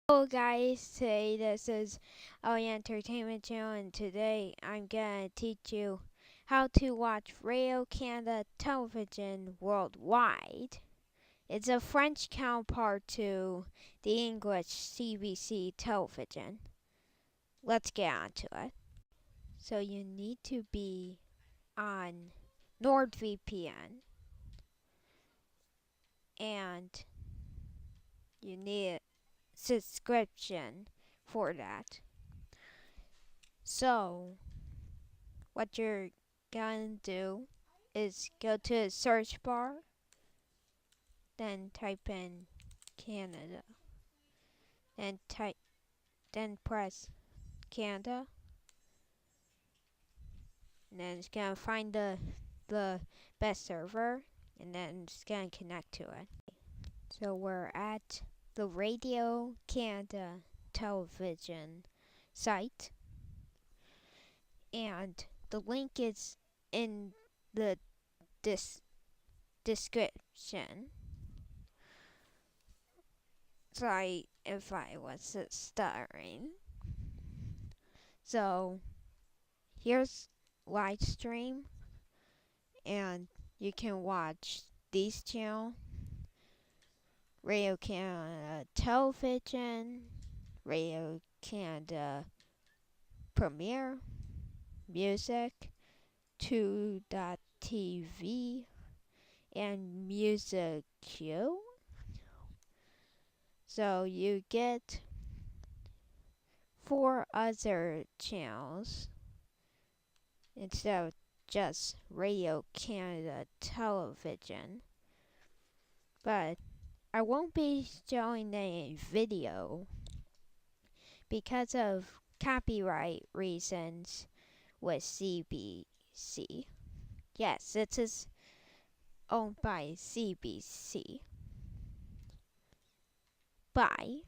Hello guys, today this is our entertainment channel and today I'm gonna teach you how to watch Radio Canada television worldwide. It's a French counterpart to the English CBC television. Let's get on to it. So you need to be on NordVPN and you need a subscription for that. So what you're gonna do is go to the search bar, then type in Canada, then press Canada, and then it's gonna find the best server, and then it's gonna connect to it. So we're at the Radio Canada television site, and the link is in the description. Sorry if I was stuttering. So here's live stream, and you can watch these channels: Radio Canada Television, Radio Canada Premiere, Musique, 2.tv, and Musique. So you get 4 other channels instead of just Radio Canada Television. But I won't be showing any video because of copyright reasons with CBC. Yes, it is owned by CBC. Bye.